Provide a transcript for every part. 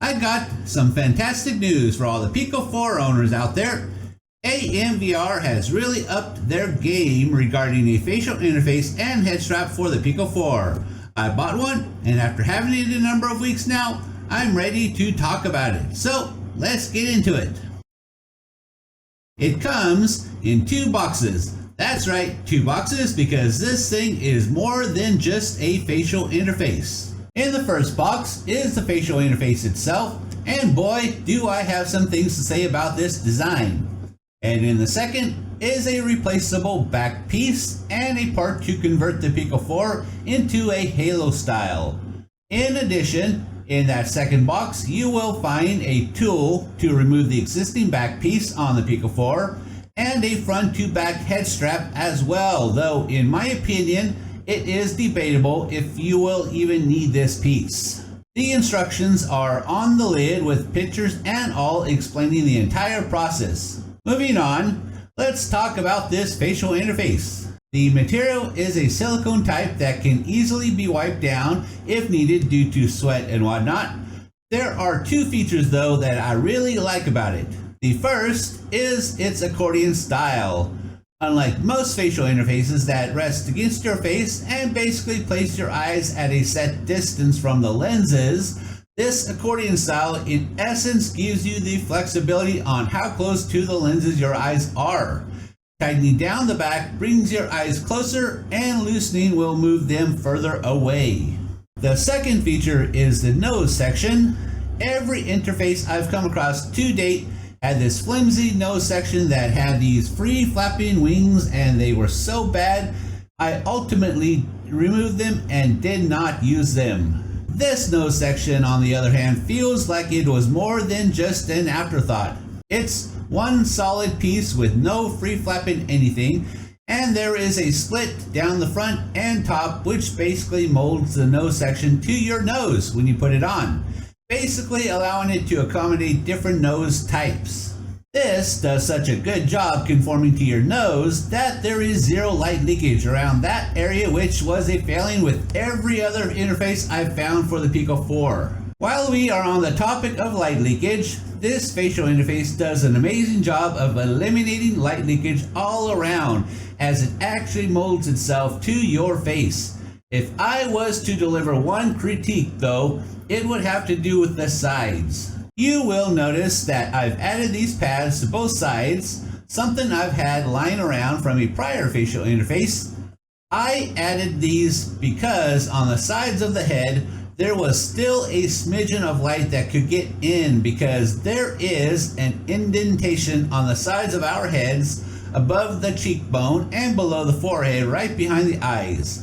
I got some fantastic news for all the Pico 4 owners out there. Amvr has really upped their game regarding a facial interface and head strap for the Pico 4. I bought one, and after having it a number of weeks now, I'm ready to talk about it. So let's get into it. It comes in 2 boxes. That's right, 2 boxes, because this thing is more than just a facial interface. In the first box is the facial interface itself, and boy, do I have some things to say about this design. And in the second is a replaceable back piece and a part to convert the Pico 4 into a halo style. In addition, in that second box, you will find a tool to remove the existing back piece on the Pico 4 and a front to back head strap as well, though in my opinion, it is debatable if you will even need this piece. The instructions are on the lid with pictures and all explaining the entire process. Moving on, let's talk about this facial interface. The material is a silicone type that can easily be wiped down if needed due to sweat and whatnot. There are 2 features though that I really like about it. The first is its accordion style. Unlike most facial interfaces that rest against your face and basically place your eyes at a set distance from the lenses, this accordion style in essence gives you the flexibility on how close to the lenses your eyes are. Tightening down the back brings your eyes closer, and loosening will move them further away. The second feature is the nose section. Every interface I've come across to date had this flimsy nose section that had these free flapping wings, and they were so bad I ultimately removed them and did not use them. This nose section, on the other hand, feels like it was more than just an afterthought. It's one solid piece with no free flapping anything, and there is a split down the front and top which basically molds the nose section to your nose when you put it on, basically allowing it to accommodate different nose types. This does such a good job conforming to your nose that there is zero light leakage around that area, which was a failing with every other interface I've found for the Pico 4. While we are on the topic of light leakage, this facial interface does an amazing job of eliminating light leakage all around as it actually molds itself to your face. If I was to deliver one critique though, it would have to do with the sides. You will notice that I've added these pads to both sides, something I've had lying around from a prior facial interface. I added these because on the sides of the head, there was still a smidgen of light that could get in because there is an indentation on the sides of our heads above the cheekbone and below the forehead right behind the eyes.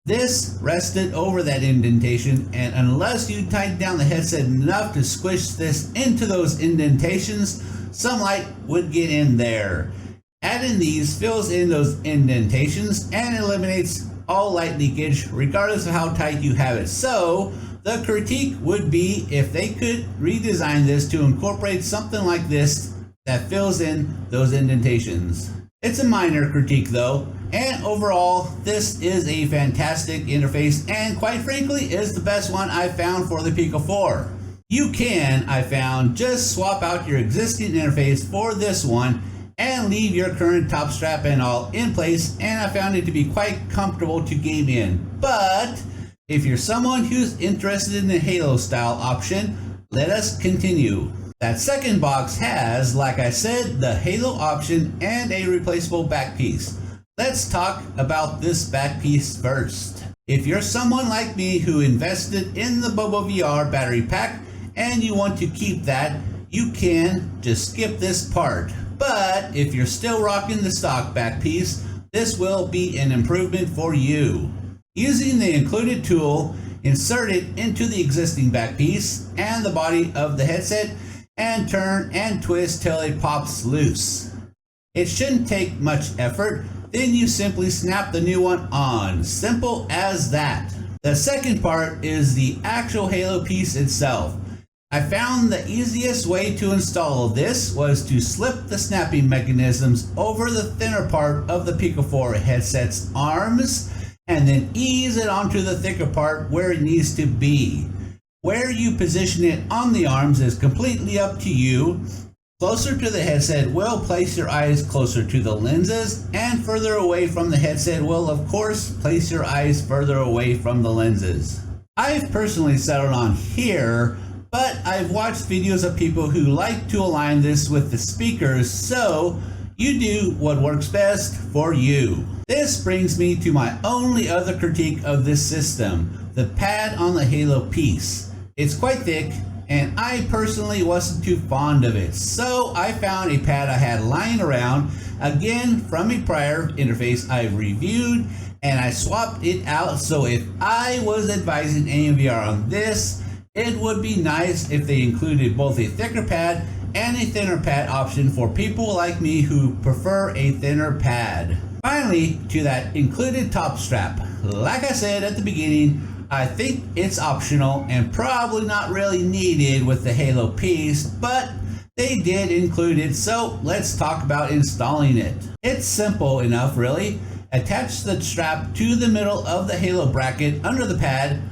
This rested over that indentation, and unless you tighten down the headset enough to squish this into those indentations, some light would get in there. Adding these fills in those indentations and eliminates all light leakage regardless of how tight you have it. So the critique would be if they could redesign this to incorporate something like this that fills in those indentations. It's a minor critique though, and overall this is a fantastic interface and quite frankly is the best one I've found for the Pico 4. You can, I found, just swap out your existing interface for this one and leave your current top strap and all in place, and I found it to be quite comfortable to game in. But if you're someone who's interested in the Halo style option, let us continue. That second box has, like I said, the Halo option and a replaceable back piece. Let's talk about this back piece first. If you're someone like me who invested in the Bobo VR battery pack and you want to keep that, you can just skip this part. But if you're still rocking the stock back piece, this will be an improvement for you. Using the included tool, insert it into the existing back piece and the body of the headset and turn and twist till it pops loose. It shouldn't take much effort, then you simply snap the new one on. Simple as that. The second part is the actual Halo piece itself. I found the easiest way to install this was to slip the snapping mechanisms over the thinner part of the Pico 4 headset's arms and then ease it onto the thicker part where it needs to be. Where you position it on the arms is completely up to you. Closer to the headset will place your eyes closer to the lenses, and further away from the headset will of course place your eyes further away from the lenses. I've personally settled on here, but I've watched videos of people who like to align this with the speakers, so you do what works best for you. This brings me to my only other critique of this system, the pad on the Halo piece. It's quite thick, and I personally wasn't too fond of it, so I found a pad I had lying around, again from a prior interface I reviewed, and I swapped it out. So if I was advising Amvr on this, it would be nice if they included both a thicker pad and a thinner pad option for people like me who prefer a thinner pad. Finally, to that included top strap. Like I said at the beginning, I think it's optional and probably not really needed with the Halo piece, but they did include it, so let's talk about installing it. It's simple enough really. Attach the strap to the middle of the Halo bracket under the pad,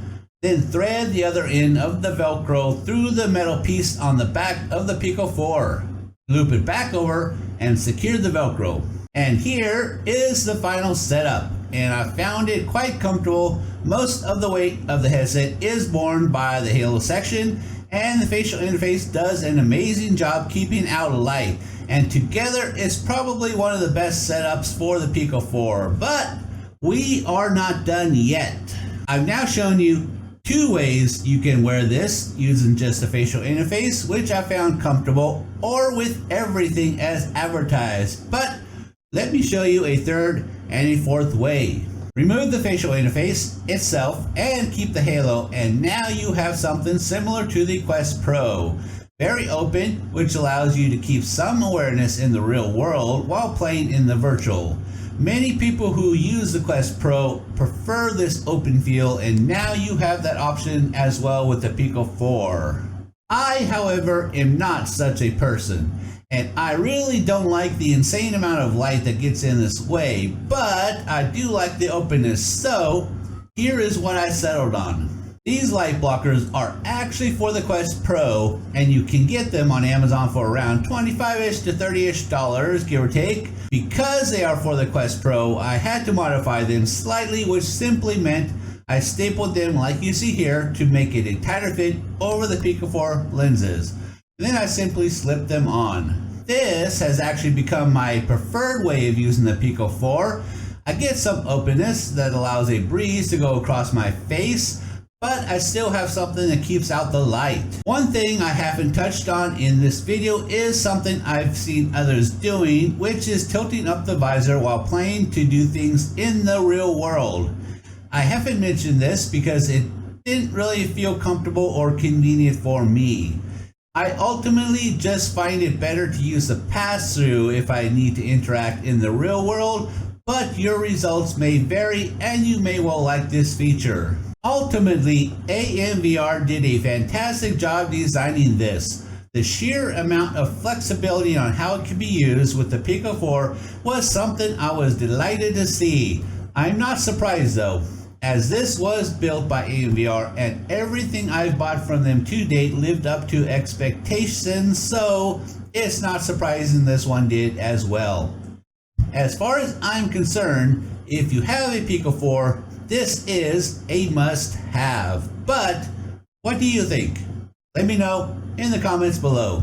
then thread the other end of the Velcro through the metal piece on the back of the Pico 4. Loop it back over and secure the Velcro. And here is the final setup, and I found it quite comfortable. Most of the weight of the headset is borne by the Halo section, and the facial interface does an amazing job keeping out light, and together it's probably one of the best setups for the Pico 4. But we are not done yet. I've now shown you 2 ways you can wear this using just a facial interface, which I found comfortable, or with everything as advertised. But let me show you a third and a fourth way. Remove the facial interface itself and keep the Halo, and now you have something similar to the Quest Pro. Very open, which allows you to keep some awareness in the real world while playing in the virtual. Many people who use the Quest Pro prefer this open feel, and now you have that option as well with the Pico 4. I, however, am not such a person, and I really don't like the insane amount of light that gets in this way, but I do like the openness, so here is what I settled on. These light blockers are actually for the Quest Pro, and you can get them on Amazon for around $25-ish to $30-ish, give or take. Because they are for the Quest Pro, I had to modify them slightly, which simply meant I stapled them like you see here to make it a tighter fit over the Pico 4 lenses. Then I simply slipped them on. This has actually become my preferred way of using the Pico 4. I get some openness that allows a breeze to go across my face, but I still have something that keeps out the light. One thing I haven't touched on in this video is something I've seen others doing, which is tilting up the visor while playing to do things in the real world. I haven't mentioned this because it didn't really feel comfortable or convenient for me. I ultimately just find it better to use the pass-through if I need to interact in the real world, but your results may vary and you may well like this feature. Ultimately, Amvr did a fantastic job designing this. The sheer amount of flexibility on how it can be used with the Pico 4 was something I was delighted to see. I'm not surprised though, as this was built by Amvr and everything I've bought from them to date lived up to expectations, so it's not surprising this one did as well. As far as I'm concerned, if you have a Pico 4, this is a must-have. But what do you think? Let me know in the comments below.